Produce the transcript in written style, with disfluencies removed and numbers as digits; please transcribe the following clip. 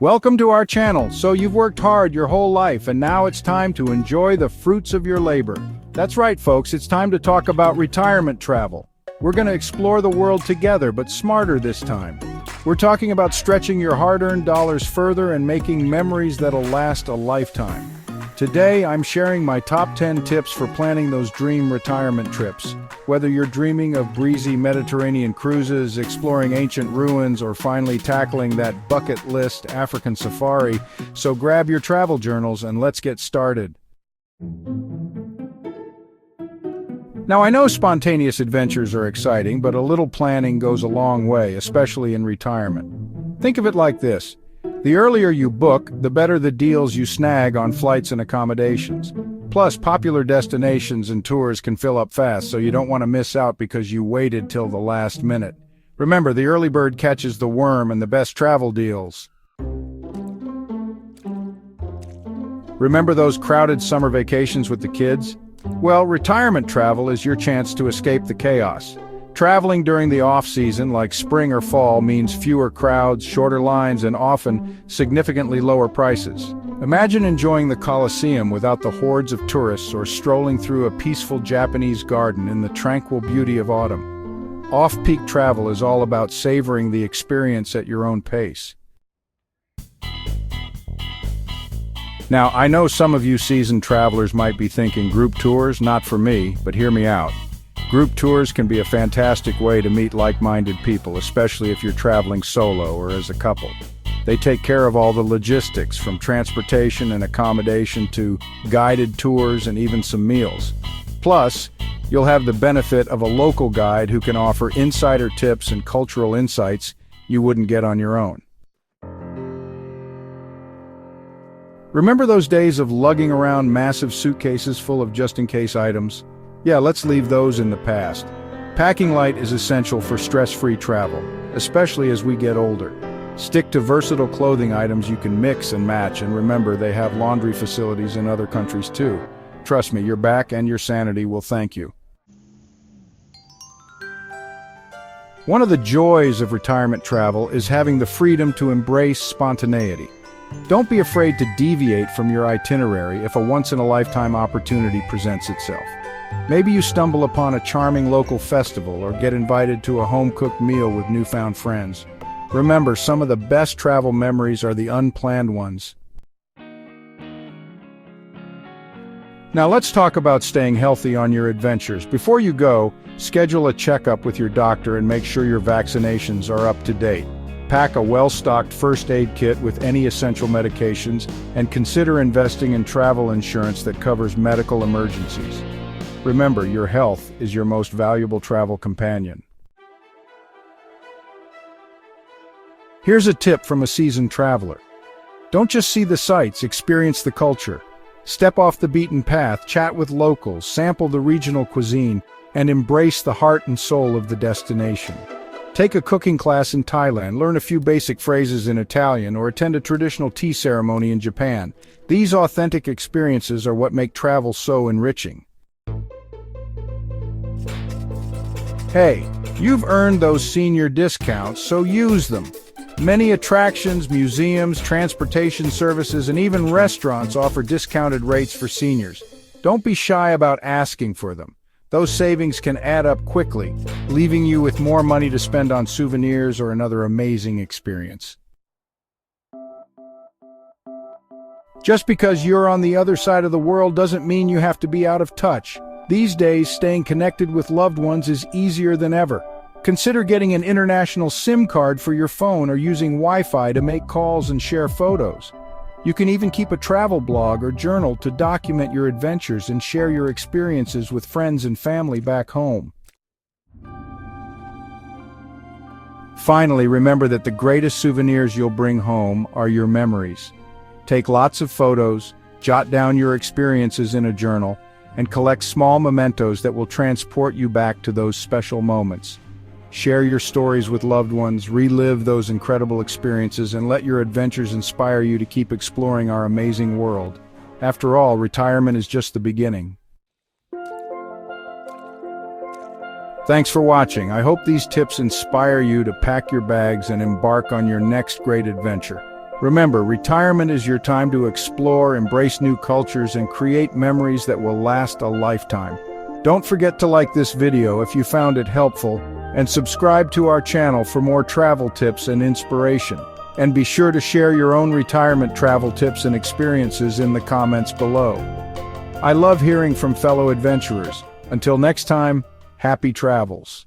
Welcome to our channel. So you've worked hard your whole life and now it's time to enjoy the fruits of your labor. That's right, folks, it's time to talk about retirement travel. We're going to explore the world together, but smarter this time. We're talking about stretching your hard-earned dollars further and making memories that'll last a lifetime. Today, I'm sharing my top 10 tips for planning those dream retirement trips. Whether you're dreaming of breezy Mediterranean cruises, exploring ancient ruins, or finally tackling that bucket list African safari, so grab your travel journals and let's get started. Now, I know spontaneous adventures are exciting, but a little planning goes a long way, especially in retirement. Think of it like this. The earlier you book, the better the deals you snag on flights and accommodations. Plus, popular destinations and tours can fill up fast, so you don't want to miss out because you waited till the last minute. Remember, the early bird catches the worm and the best travel deals. Remember those crowded summer vacations with the kids? Well, retirement travel is your chance to escape the chaos. Traveling during the off-season, like spring or fall, means fewer crowds, shorter lines, and often significantly lower prices. Imagine enjoying the Colosseum without the hordes of tourists or strolling through a peaceful Japanese garden in the tranquil beauty of autumn. Off-peak travel is all about savoring the experience at your own pace. Now, I know some of you seasoned travelers might be thinking group tours, not for me, but hear me out. Group tours can be a fantastic way to meet like-minded people, especially if you're traveling solo or as a couple. They take care of all the logistics, from transportation and accommodation to guided tours and even some meals. Plus, you'll have the benefit of a local guide who can offer insider tips and cultural insights you wouldn't get on your own. Remember those days of lugging around massive suitcases full of just-in-case items? Yeah, let's leave those in the past. Packing light is essential for stress-free travel, especially as we get older. Stick to versatile clothing items you can mix and match, and remember they have laundry facilities in other countries too. Trust me, your back and your sanity will thank you. One of the joys of retirement travel is having the freedom to embrace spontaneity. Don't be afraid to deviate from your itinerary if a once-in-a-lifetime opportunity presents itself. Maybe you stumble upon a charming local festival or get invited to a home-cooked meal with newfound friends. Remember, some of the best travel memories are the unplanned ones. Now let's talk about staying healthy on your adventures. Before you go, schedule a checkup with your doctor and make sure your vaccinations are up to date. Pack a well-stocked first aid kit with any essential medications and consider investing in travel insurance that covers medical emergencies. Remember, your health is your most valuable travel companion. Here's a tip from a seasoned traveler. Don't just see the sights, experience the culture. Step off the beaten path, chat with locals, sample the regional cuisine, and embrace the heart and soul of the destination. Take a cooking class in Thailand, learn a few basic phrases in Italian, or attend a traditional tea ceremony in Japan. These authentic experiences are what make travel so enriching. Hey, you've earned those senior discounts, so use them. Many attractions, museums, transportation services, and even restaurants offer discounted rates for seniors. Don't be shy about asking for them. Those savings can add up quickly, leaving you with more money to spend on souvenirs or another amazing experience. Just because you're on the other side of the world doesn't mean you have to be out of touch. These days, staying connected with loved ones is easier than ever. Consider getting an international SIM card for your phone or using Wi-Fi to make calls and share photos. You can even keep a travel blog or journal to document your adventures and share your experiences with friends and family back home. Finally, remember that the greatest souvenirs you'll bring home are your memories. Take lots of photos, jot down your experiences in a journal, and collect small mementos that will transport you back to those special moments. Share your stories with loved ones, relive those incredible experiences, and let your adventures inspire you to keep exploring our amazing world. After all, retirement is just the beginning. Thanks for watching. I hope these tips inspire you to pack your bags and embark on your next great adventure. Remember, retirement is your time to explore, embrace new cultures, and create memories that will last a lifetime. Don't forget to like this video if you found it helpful, and subscribe to our channel for more travel tips and inspiration. And be sure to share your own retirement travel tips and experiences in the comments below. I love hearing from fellow adventurers. Until next time, happy travels.